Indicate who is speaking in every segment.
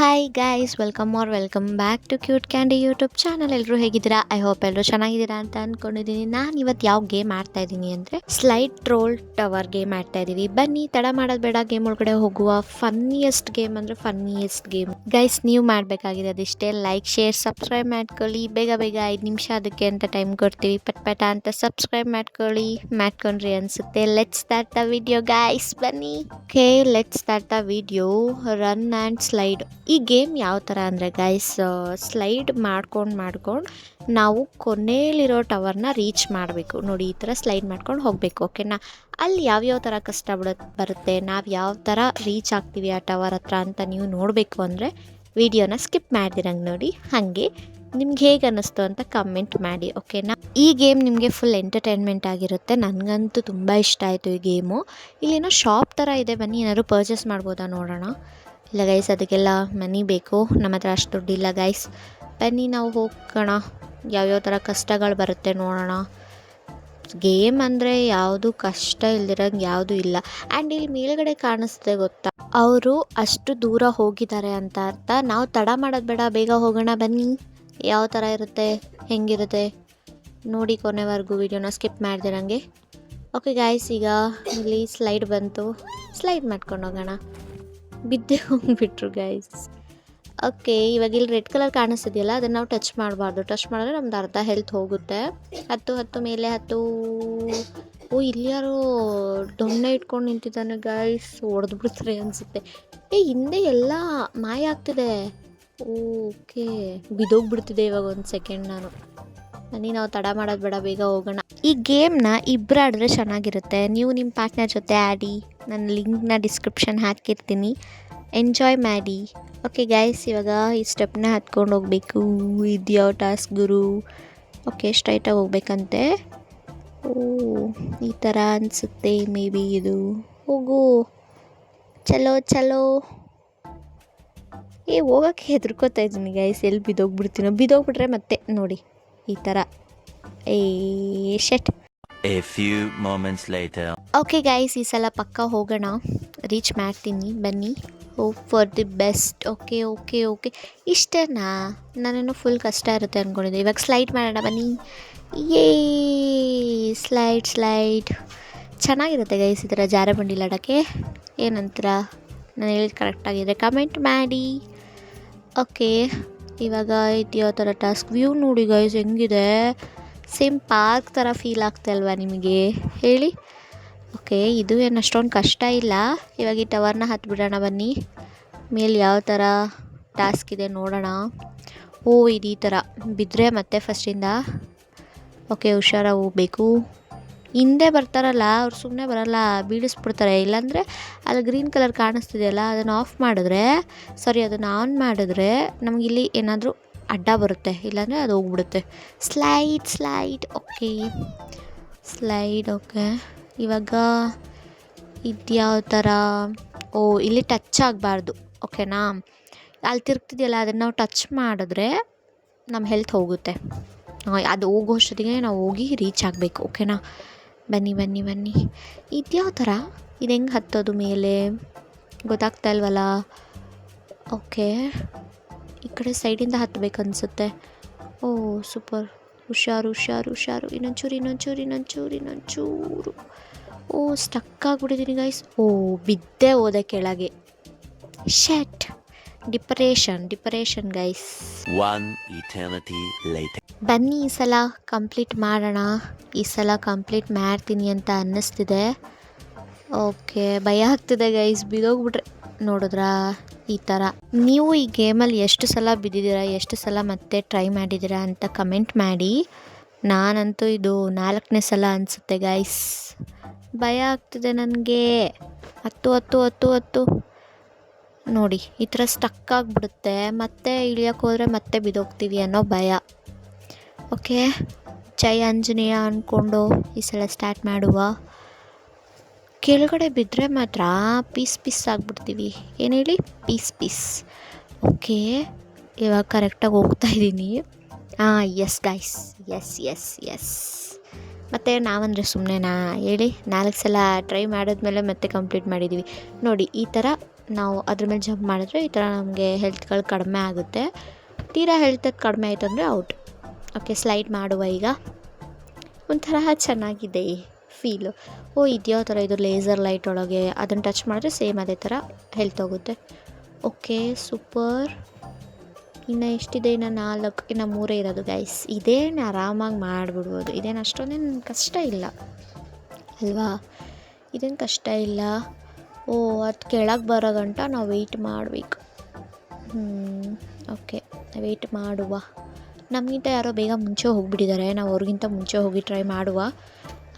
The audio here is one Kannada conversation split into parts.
Speaker 1: Hi guys, welcome back to cute candy YouTube channel. ಎಲ್ಲರೂ ಹೇಗಿದ್ದೀರಾ? ಐ ಹೋಪ್ ಎಲ್ಲರೂ ಚೆನ್ನಾಗಿದ್ದೀರಾ ಅಂತ ಅಂದ್ಕೊಂಡಿದ್ದೀನಿ. ನಾನು ಇವತ್ತು ಯಾವ ಗೇಮ್ ಆಡ್ತಾ ಇದ್ದೀನಿ ಅಂದರೆ ಸ್ಲೈಡ್ ಟ್ರೋಲ್ ಟವರ್ ಗೇಮ್ ಆಡ್ತಾ ಇದ್ದೀವಿ. ಬನ್ನಿ, ತಡ ಮಾಡೋದು ಬೇಡ, ಗೇಮ್ ಒಳಗಡೆ ಹೋಗುವ. ಫನ್ನಿಯೆಸ್ಟ್ ಗೇಮ್ ಅಂದರೆ ಫನ್ನಿಯೆಸ್ಟ್ ಗೇಮ್ ಗೈಸ್. ನೀವು ಮಾಡಬೇಕಾಗಿದೆ ಅದಿಷ್ಟೇ, ಲೈಕ್, ಶೇರ್, ಸಬ್ಸ್ಕ್ರೈಬ್ ಮಾಡ್ಕೊಳ್ಳಿ. ಬೇಗ 5 ನಿಮಿಷ ಅದಕ್ಕೆ ಅಂತ ಟೈಮ್ ಕೊಡ್ತೀವಿ. ಪಟ್ ಅಂತ ಸಬ್ಸ್ಕ್ರೈಬ್ ಮಾಡ್ಕೊಂಡ್ರಿ ಅನಿಸುತ್ತೆ. Let's start the video guys, ಬನ್ನಿ. Okay, let's start the video. Run and slide. ಈ ಗೇಮ್ ಯಾವ ಥರ ಅಂದರೆ ಗೈಸ್, ಸ್ಲೈಡ್ ಮಾಡ್ಕೊಂಡು ನಾವು ಕೊನೆಯಲ್ಲಿರೋ ಟವರ್ನ ರೀಚ್ ಮಾಡಬೇಕು. ನೋಡಿ, ಈ ಥರ ಸ್ಲೈಡ್ ಮಾಡ್ಕೊಂಡು ಹೋಗಬೇಕು. ಓಕೆನಾ? ಅಲ್ಲಿ ಯಾವ್ಯಾವ ಥರ ಕಷ್ಟ ಬರುತ್ತೆ, ನಾವು ಯಾವ ಥರ ರೀಚ್ ಆಗ್ತೀವಿ ಆ ಟವರ್ ಹತ್ರ ಅಂತ ನೀವು ನೋಡಬೇಕು ಅಂದರೆ ವಿಡಿಯೋನ ಸ್ಕಿಪ್ ಮಾಡ್ದಿರಂಗೆ ನೋಡಿ. ಹಾಗೆ ನಿಮ್ಗೆ ಹೇಗೆ ಅನ್ನಿಸ್ತು ಅಂತ ಕಮೆಂಟ್ ಮಾಡಿ. ಓಕೆನಾ? ಈ ಗೇಮ್ ನಿಮಗೆ ಫುಲ್ ಎಂಟರ್ಟೈನ್ಮೆಂಟ್ ಆಗಿರುತ್ತೆ. ನನಗಂತೂ ತುಂಬ ಇಷ್ಟ ಆಯಿತು ಈ ಗೇಮು. ಇಲ್ಲೇನೋ ಶಾಪ್ ಥರ ಇದೆ, ಬನ್ನಿ ಏನಾದ್ರು ಪರ್ಚೇಸ್ ಮಾಡ್ಬೋದಾ ನೋಡೋಣ. ಇಲ್ಲ ಗೈಸ್, ಅದಕ್ಕೆಲ್ಲ ಮನಿ ಬೇಕು, ನಮ್ಮ ಹತ್ರ ಅಷ್ಟು ದುಡ್ಡಿಲ್ಲ ಗೈಸ್. ಬನ್ನಿ ನಾವು ಹೋಗೋಣ. ಯಾವ್ಯಾವ ಥರ ಕಷ್ಟಗಳು ಬರುತ್ತೆ ನೋಡೋಣ. ಗೇಮ್ ಅಂದರೆ ಯಾವುದು ಕಷ್ಟ ಇಲ್ದಿರಂಗೆ ಯಾವುದೂ ಇಲ್ಲ. ಆ್ಯಂಡ್ ಇಲ್ಲಿ ಮೇಲ್ಗಡೆ ಕಾಣಿಸ್ತೆ ಗೊತ್ತಾ, ಅವರು ಅಷ್ಟು ದೂರ ಹೋಗಿದ್ದಾರೆ ಅಂತ ಅರ್ಥ. ನಾವು ತಡ ಮಾಡೋದು ಬೇಡ, ಬೇಗ ಹೋಗೋಣ ಬನ್ನಿ. ಯಾವ ಥರ ಇರುತ್ತೆ, ಹೆಂಗಿರುತ್ತೆ ನೋಡಿ ಕೊನೆವರೆಗೂ ವಿಡಿಯೋನ ಸ್ಕಿಪ್ ಮಾಡ್ದಿರಂಗೆ. ಓಕೆ ಗೈಸ್, ಈಗ ಇಲ್ಲಿ ಸ್ಲೈಡ್ ಬಂತು, ಸ್ಲೈಡ್ ಮಾಡ್ಕೊಂಡು ಹೋಗೋಣ. ಬಿದ್ದೆ ಹೋಗ್ಬಿಟ್ರು ಗೈಸ್. ಓಕೆ, ಇವಾಗ ಇಲ್ಲಿ ರೆಡ್ ಕಲರ್ ಕಾಣಿಸ್ತಿದೆಯಲ್ಲ, ಅದನ್ನು ನಾವು ಟಚ್ ಮಾಡಬಾರ್ದು. ಟಚ್ ಮಾಡಿದ್ರೆ ನಮ್ದು ಅರ್ಧ ಹೆಲ್ತ್ ಹೋಗುತ್ತೆ. ಹತ್ತು ಮೇಲೆ ಹತ್ತು. ಓ, ಇಲ್ಲಿ ಯಾರೋ ದೊಣ್ಣೆ ಇಟ್ಕೊಂಡು ನಿಂತಿದ್ದಾನೆ ಗೈಸ್, ಹೊಡೆದು ಬಿಡ್ತಾರೆ ಅನಿಸುತ್ತೆ. ಹಿಂದೆ ಎಲ್ಲ ಮಾಯ ಆಗ್ತಿದೆ. ಓಕೆ, ಬಿದ್ದೋಗ್ಬಿಡ್ತಿದೆ ಇವಾಗ ಒಂದು ಸೆಕೆಂಡ್. ನಾವು ತಡ ಮಾಡೋದು ಬೇಡ, ಬೇಗ ಹೋಗೋಣ. ಈ ಗೇಮ್ನ ಇಬ್ಬರು ಆಡಿದ್ರೆ ಚೆನ್ನಾಗಿರುತ್ತೆ. ನೀವು ನಿಮ್ಮ ಪಾರ್ಟ್ನರ್ ಜೊತೆ ಆಡಿ, ನನ್ನ ಲಿಂಕ್ನ ಡಿಸ್ಕ್ರಿಪ್ಷನ್ ಹಾಕಿರ್ತೀನಿ, ಎಂಜಾಯ್ ಮಾಡಿ. ಓಕೆ ಗೈಸ್, ಇವಾಗ ಈ ಸ್ಟೆಪ್ನ ಹತ್ಕೊಂಡು ಹೋಗಬೇಕು. ಇದ್ಯಾವ ಟಾಸ್ಕ್ ಗುರು? ಓಕೆ, ಸ್ಟ್ರೈಟಾಗಿ ಹೋಗ್ಬೇಕಂತೆ. ಓ, ಈ ಥರ ಅನಿಸುತ್ತೆ ಮೇ ಬಿ ಇದು. ಹೋಗು, ಚಲೋ. ಹೋಗೋಕ್ಕೆ ಹೆದರ್ಕೋತಾ ಇದ್ದೀನಿ ಗೈಸ್, ಎಲ್ಲಿ ಬಿದ್ದೋಗ್ಬಿಟ್ರೆ ಮತ್ತೆ ನೋಡಿ ಈ ಥರ. Shit.
Speaker 2: A few moments later.
Speaker 1: Okay guys, ಈ ಸಲ ಪಕ್ಕ ಹೋಗೋಣ. ರೀಚ್ ಮಾಡ್ತೀನಿ, ಬನ್ನಿ. Hope for the best. Okay ಇಷ್ಟೇನಾ? ನಾನೇನೋ ಫುಲ್ ಕಷ್ಟ ಇರುತ್ತೆ ಅಂದ್ಕೊಂಡಿದ್ದೆ. ಇವಾಗ ಸ್ಲೈಡ್ ಮಾಡೋಣ ಬನ್ನಿ. ಸ್ಲೈಡ್ ಚೆನ್ನಾಗಿರುತ್ತೆ ಗೈಸ್. ಈ ಥರ ಜಾರ ಬಂಡಿಲಿ ಆಡೋಕ್ಕೆ ಏನಂತೀರ? ನಾನು ಹೇಳಿದ್ದು ಕರೆಕ್ಟಾಗಿದ್ದರೆ ಕಮೆಂಟ್ ಮಾಡಿ. ಓಕೆ, ಇವಾಗ ಇದು ಯಾವ ಥರ ಟಾಸ್ಕ್? ವ್ಯೂ ನೋಡಿ ಗೈಸ್ ಹೆಂಗಿದೆ, ಸೇಮ್ ಪಾರ್ಕ್ ಥರ ಫೀಲ್ ಆಗ್ತಾಯಿಲ್ವಾ ನಿಮಗೆ ಹೇಳಿ? ಓಕೆ, ಇದು ಏನು ಅಷ್ಟೊಂದು ಕಷ್ಟ ಇಲ್ಲ. ಇವಾಗ ಈ ಟವರ್ನ ಹತ್ಬಿಡೋಣ ಬನ್ನಿ. ಮೇಲೆ ಯಾವ ಥರ ಟಾಸ್ಕ್ ಇದೆ ನೋಡೋಣ. ಓ, ಇದು ಈ ಥರ ಬಿದ್ದರೆ ಮತ್ತೆ ಫಸ್ಟಿಂದ. ಓಕೆ, ಹುಷಾರಾಗಿ ಹೋಗಬೇಕು. ಹಿಂದೆ ಬರ್ತಾರಲ್ಲ ಅವ್ರು ಸುಮ್ಮನೆ ಬರಲ್ಲ, ಬೀಳಿಸ್ಬಿಡ್ತಾರೆ. ಇಲ್ಲಾಂದರೆ ಅಲ್ಲಿ ಗ್ರೀನ್ ಕಲರ್ ಕಾಣಿಸ್ತಿದೆಯಲ್ಲ, ಅದನ್ನು ಅದನ್ನು ಆನ್ ಮಾಡಿದ್ರೆ ನಮಗಿಲ್ಲಿ ಏನಾದರೂ ಅಡ್ಡ ಬರುತ್ತೆ, ಇಲ್ಲಾಂದರೆ ಅದು ಹೋಗ್ಬಿಡುತ್ತೆ. ಸ್ಲೈಡ್. ಓಕೆ, ಇವಾಗ ಇದ್ಯಾವ ಥರ? ಓ, ಇಲ್ಲಿ ಟಚ್ ಆಗಬಾರ್ದು. ಓಕೆನಾ? ಅಲ್ಲಿ ತಿರುಗ್ತಿದೆಯಲ್ಲ, ಅದನ್ನು ನಾವು ಟಚ್ ಮಾಡಿದ್ರೆ ನಮ್ಮ ಹೆಲ್ತ್ ಹೋಗುತ್ತೆ. ಅದು ಹೋಗೋಷ್ಟೊತ್ತಿಗೆ ನಾವು ಹೋಗಿ ರೀಚ್ ಆಗಬೇಕು. ಓಕೆನಾ? ಬನ್ನಿ. ಇದ್ಯಾವ ಥರ? ಇದು ಹೆಂಗೆ ಹತ್ತೋದು ಮೇಲೆ ಗೊತ್ತಾಗ್ತಾ ಇಲ್ವಲ್ಲ. ಓಕೆ, ಈ ಕಡೆ ಸೈಡಿಂದ ಹತ್ತಬೇಕನ್ಸುತ್ತೆ. ಓ ಸೂಪರ್, ಹುಷಾರು. ಇನ್ನೊಂಚೂರು. ಓ, ಸ್ಟಕ್ ಆಗಿಬಿಟ್ಟಿದ್ದೀನಿ ಗೈಸ್. ಓ, ಬಿದ್ದೆ ಹೋದೆ ಕೆಳಗೆ. Shit. Depression guys.
Speaker 2: One eternity later.
Speaker 1: ಬನ್ನಿ, ಈ ಸಲ ಕಂಪ್ಲೀಟ್ ಮಾಡೋಣ. ಈ ಸಲ ಕಂಪ್ಲೀಟ್ ಮಾಡ್ತೀನಿ ಅಂತ ಅನ್ನಿಸ್ತಿದೆ. ಓಕೆ, ಭಯ ಆಗ್ತಿದೆ ಗೈಸ್, ಬಿದ್ದೋಗ್ಬಿಟ್ರೆ. ನೋಡಿದ್ರಾ ಈ ಥರ? ನೀವು ಈ ಗೇಮಲ್ಲಿ ಎಷ್ಟು ಸಲ ಬಿದ್ದಿದ್ದೀರಾ, ಎಷ್ಟು ಸಲ ಮತ್ತೆ ಟ್ರೈ ಮಾಡಿದ್ದೀರಾ ಅಂತ ಕಮೆಂಟ್ ಮಾಡಿ. ನಾನಂತೂ ಇದು 4ನೇ ಸಲ ಅನಿಸುತ್ತೆ ಗೈಸ್. ಭಯ ಆಗ್ತಿದೆ ನನಗೆ. ಹತ್ತು ನೋಡಿ, ಈ ಥರ ಸ್ಟಕ್ ಆಗಿಬಿಡುತ್ತೆ. ಮತ್ತೆ ಇಳಿಯೋಕ್ಕೆ ಹೋದರೆ ಮತ್ತೆ ಬಿದ್ದೋಗ್ತೀವಿ ಅನ್ನೋ ಭಯ. ಓಕೆ, ಜೈ ಆಂಜನೇಯ ಅಂದ್ಕೊಂಡು ಈ ಸಲ ಸ್ಟಾರ್ಟ್ ಮಾಡುವ. ಕೆಳಗಡೆ ಬಿದ್ದರೆ ಮಾತ್ರ ಪೀಸ್ ಆಗಿಬಿಡ್ತೀವಿ. ಏನು ಹೇಳಿ? ಪೀಸ್. ಓಕೆ, ಇವಾಗ ಕರೆಕ್ಟಾಗಿ ಹೋಗ್ತಾ ಇದ್ದೀನಿ. Yes guys, yes. ಮತ್ತು ನಾವಂದರೆ ಸುಮ್ಮನೆನಾ ಹೇಳಿ? 4 ಸಲ ಟ್ರೈ ಮಾಡಿದ್ಮೇಲೆ ಮತ್ತೆ ಕಂಪ್ಲೀಟ್ ಮಾಡಿದ್ದೀವಿ ನೋಡಿ. ಈ ಥರ ನಾವು ಅದ್ರ ಮೇಲೆ ಜಂಪ್ ಮಾಡಿದ್ರೆ ಈ ಥರ ನಮಗೆ ಹೆಲ್ತ್ಗಳು ಕಡಿಮೆ ಆಗುತ್ತೆ. ತೀರಾ ಹೆಲ್ತ್ ಕಡಿಮೆ ಆಯಿತು ಅಂದರೆ ಔಟ್. ಓಕೆ, ಸ್ಲೈಡ್ ಮಾಡುವ ಈಗ. ಒಂಥರ ಚೆನ್ನಾಗಿದೆ ಫೀಲು. ಓ, ಇದ್ಯಾವ ಥರ ಇದು ಲೇಸರ್ ಲೈಟ್ ಒಳಗೆ ಅದನ್ನು ಟಚ್ ಮಾಡಿದ್ರೆ ಸೇಮ್ ಅದೇ ಥರ ಹೆಲ್ತ್ ಹೋಗುತ್ತೆ. Okay, super. ಇನ್ನು ಎಷ್ಟಿದೆ? ಇನ್ನು 4, ಇನ್ನು 3 ಇರೋದು ಗೈಸ್. ಇದೇನು ಆರಾಮಾಗಿ ಮಾಡಿಬಿಡ್ಬೋದು. ಇದೇನು ಅಷ್ಟೊಂದೇನು ಕಷ್ಟ ಇಲ್ಲ ಅಲ್ವಾ? ಇದೇನು ಕಷ್ಟ ಇಲ್ಲ. ಓ, ಅದು ಕೆಳಗೆ ಬರೋ ಗಂಟ ನಾವು ವೆಯ್ಟ್ ಮಾಡಬೇಕು. ಓಕೆ, ವೆಯ್ಟ್ ಮಾಡುವ. ನಮಗಿಂತ ಯಾರೋ ಬೇಗ ಮುಂಚೆ ಹೋಗಿಬಿಟ್ಟಿದ್ದಾರೆ. ನಾವು ಅವ್ರಿಗಿಂತ ಮುಂಚೆ ಹೋಗಿ ಟ್ರೈ ಮಾಡುವ.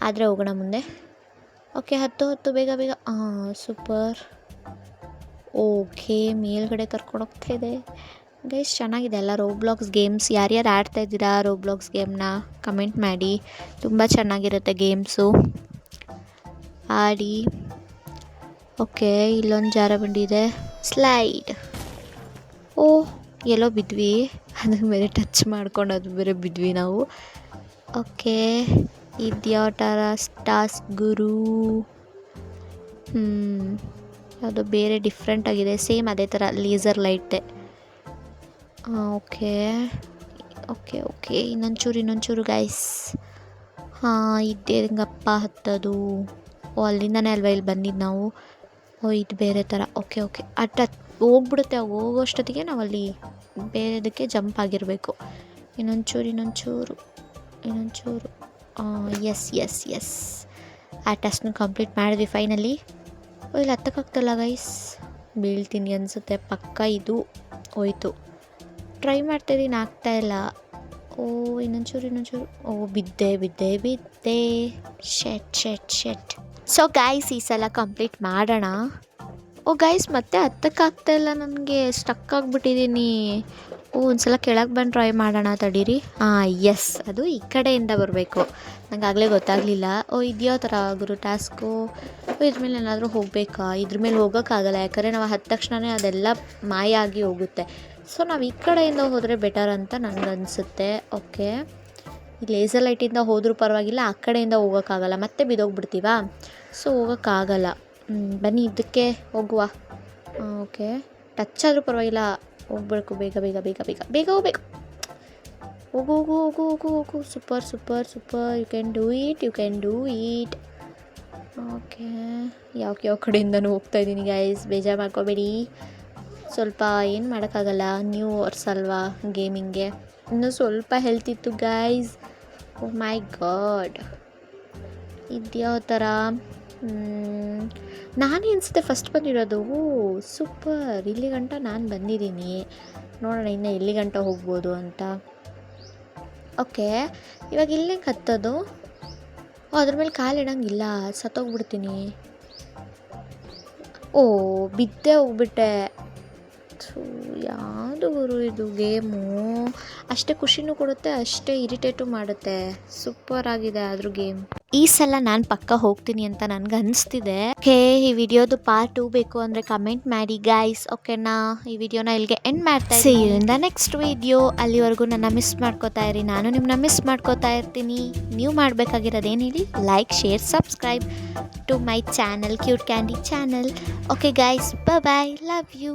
Speaker 1: ಆದರೆ ಹೋಗೋಣ ಮುಂದೆ. ಓಕೆ, ಹತ್ತು ಬೇಗ ಬೇಗ. ಸೂಪರ್. ಓಕೆ, ಮೇಲ್ಗಡೆ ಕರ್ಕೊಂಡು ಹೋಗ್ತಾಯಿದೆ ಗೈಸ್. ಚೆನ್ನಾಗಿದೆ ಅಲ್ಲ ರೋಬ್ಲಾಕ್ಸ್ ಗೇಮ್ಸ್? ಯಾರ್ಯಾರು ಆಡ್ತಾಯಿದ್ದೀರಾ ರೋಬ್ಲಾಕ್ಸ್ ಗೇಮ್ನ ಕಮೆಂಟ್ ಮಾಡಿ. ತುಂಬ ಚೆನ್ನಾಗಿರುತ್ತೆ ಗೇಮ್ಸು, ಆಡಿ. ಓಕೆ, ಇಲ್ಲೊಂದು ಜಾರ ಬಂಡಿದೆ. ಸ್ಲೈಡ್. ಓ, ಎಲ್ಲೋ ಬಿದ್ವಿ. ಅದಕ್ಕೆ ಬೇರೆ ಟಚ್ ಮಾಡ್ಕೊಂಡು ಅದು ಬೇರೆ ಬಿದ್ವಿ ನಾವು. ಓಕೆ, ಇದ್ಯಾವ ಟಾಸ್ಕ್ ಗುರು? ಯಾವುದೋ ಬೇರೆ ಡಿಫ್ರೆಂಟ್ ಆಗಿದೆ. ಸೇಮ್ ಅದೇ ಥರ ಲೇಸರ್ ಲೈಟೇ. ಓಕೆ ಓಕೆ ಓಕೆ, ಇನ್ನೊಂಚೂರು ಗೈಸ್. ಇದ್ದೇ ಹೆಂಗಪ್ಪ ಹತ್ತದು? ಓ, ಅಲ್ಲಿಂದನೇ ಅಲ್ವಾ ಇಲ್ಲಿ ಬಂದಿದ್ದು ನಾವು. ಓ, ಇದು ಬೇರೆ ಥರ. ಓಕೆ ಓಕೆ, ಹೋಗ್ಬಿಡುತ್ತೆ. ಹೋಗೋಷ್ಟೊತ್ತಿಗೆ ನಾವು ಅಲ್ಲಿ ಬೇರೆದಕ್ಕೆ ಜಂಪ್ ಆಗಿರಬೇಕು. ಇನ್ನೊಂಚೂರು. ಎಸ್. ಆ ಟೆಸ್ಟ್ನ ಕಂಪ್ಲೀಟ್ ಮಾಡಿದ್ವಿ ಫೈನಲಿ. ಇಲ್ಲಿ ಹತ್ತಕ್ಕಾಗ್ತಲ್ಲ ಗೈಸ್. ಬೀಳ್ತೀನಿ ಅನಿಸುತ್ತೆ ಪಕ್ಕ. ಇದು ಹೋಯ್ತು. ಟ್ರೈ ಮಾಡ್ತಾಯಿದ್ದೀನಿ, ಆಗ್ತಾಯಿಲ್ಲ. ಓ, ಇನ್ನೊಂಚೂರು. ಓ, ಬಿದ್ದೆ. ಶೆಟ್. ಸೊ ಗೈಸ್, ಈ ಸಲ ಕಂಪ್ಲೀಟ್ ಮಾಡೋಣ. ಓ ಗೈಸ್, ಮತ್ತೆ ಹತ್ತಕ್ಕಾಗ್ತಾಯಿಲ್ಲ ನನಗೆ. ಸ್ಟಕ್ ಆಗಿಬಿಟ್ಟಿದ್ದೀನಿ. ಓ, ಒಂದ್ಸಲ ಕೆಳಗೆ ಬಂದು ಟ್ರೈ ಮಾಡೋಣ ತಡೀರಿ. ಎಸ್, ಅದು ಈ ಕಡೆಯಿಂದ ಬರಬೇಕು. ನಂಗೆ ಆಗಲೇ ಗೊತ್ತಾಗಲಿಲ್ಲ. ಓ, ಇದ್ಯಾವ ಥರ ಗುರು ಟಾಸ್ಕು? ಇದ್ರ ಮೇಲೆ ಏನಾದರೂ ಹೋಗಬೇಕಾ? ಇದ್ರ ಮೇಲೆ ಹೋಗೋಕ್ಕಾಗಲ್ಲ, ಯಾಕಂದರೆ ನಾವು ಹತ್ತ ತಕ್ಷಣವೇ ಅದೆಲ್ಲ ಮಾಯ ಆಗಿ ಹೋಗುತ್ತೆ. ಸೊ ನಾವು ಈ ಕಡೆಯಿಂದ ಹೋದರೆ ಬೆಟರ್ ಅಂತ ನನಗನ್ಸುತ್ತೆ. ಓಕೆ, ಈ ಲೇಸರ್ ಲೈಟಿಂದ ಹೋದರೂ ಪರವಾಗಿಲ್ಲ, ಆ ಕಡೆಯಿಂದ ಹೋಗೋಕ್ಕಾಗಲ್ಲ, ಮತ್ತೆ ಬಿದ್ದೋಗ್ಬಿಡ್ತೀವಾ? ಸೊ ಹೋಗೋಕ್ಕಾಗಲ್ಲ. ಬನ್ನಿ ಇದಕ್ಕೆ ಹೋಗುವ. ಓಕೆ, ಟಚ್ ಆದರೂ ಪರವಾಗಿಲ್ಲ, ಹೋಗ್ಬೇಕು. ಬೇಗ ಹೋಗ್ಬೇಕು. ಹೋಗು. Super. You can do it. Okay, ಯಾವ ಕಡೆಯಿಂದನೂ ಹೋಗ್ತಾಯಿದ್ದೀನಿ ಗೈಸ್, ಬೇಜಾರು ಮಾಡ್ಕೋಬೇಡಿ. ಸ್ವಲ್ಪ ಏನು ಮಾಡೋಕ್ಕಾಗಲ್ಲ, ನ್ಯೂ ವರ್ಸ್ ಅಲ್ವಾ ಗೇಮಿಂಗ್ಗೆ. ಇನ್ನೂ ಸ್ವಲ್ಪ ಹೆಲ್ತ್ ಇತ್ತು ಗೈಸ್. ಓ ಮೈ ಗಾಡ್, ಇದ್ಯಾವ ಥರ? ನಾನೇ ಅನಿಸುತ್ತೆ ಫಸ್ಟ್ ಬಂದಿರೋದು. ಓ ಸೂಪರ್, ಇಲ್ಲಿ ಗಂಟ ನಾನು ಬಂದಿದ್ದೀನಿ. ನೋಡೋಣ ಇನ್ನು ಎಲ್ಲಿ ಗಂಟ ಹೋಗ್ಬೋದು ಅಂತ. ಓಕೆ, ಇವಾಗ ಇಲ್ಲೇ ಹತ್ತೋದು. ಅದ್ರ ಮೇಲೆ ಕಾಲಿಡಂಗಿಲ್ಲ, ಸತ್ತೋಗ್ಬಿಡ್ತೀನಿ. ಓ, ಬಿದ್ದೆ ಹೋಗ್ಬಿಟ್ಟೆ. ಯಾವುದು ಗುರು ಇದು ಗೇಮು? ಅಷ್ಟೇ ಖುಷಿನೂ ಕೊಡುತ್ತೆ, ಅಷ್ಟೇ ಇರಿಟೇಟು ಮಾಡುತ್ತೆ. ಸೂಪರ್ ಆಗಿದೆ ಆದರೂ ಗೇಮ್. ಈ ಸಲ ನಾನು ಪಕ್ಕ ಹೋಗ್ತೀನಿ ಅಂತ ನನಗೆ ಅನಿಸ್ತಿದೆ. ಓಕೆ, ಈ ವಿಡಿಯೋದು ಪಾರ್ಟ್ 2 ಬೇಕು ಅಂದರೆ ಕಮೆಂಟ್ ಮಾಡಿ ಗೈಸ್. ಓಕೆನಾ? ಈ ವಿಡಿಯೋನ ಇಲ್ಲಿಗೆ ಎಂಡ್ ಮಾಡ್ತಾ ಇದ್ದೀನಿ. Next video. ಅಲ್ಲಿವರೆಗೂ ನನ್ನ ಮಿಸ್ ಮಾಡ್ಕೋತಾ ಇರಿ, ನಾನು ನಿಮ್ಮನ್ನ ಮಿಸ್ ಮಾಡ್ಕೋತಾ ಇರ್ತೀನಿ. ನೀವು ಮಾಡಬೇಕಾಗಿರೋದೇನು ಹೇಳಿ? Like, share, subscribe to my channel, cute candy channel. Okay guys, bye, love you.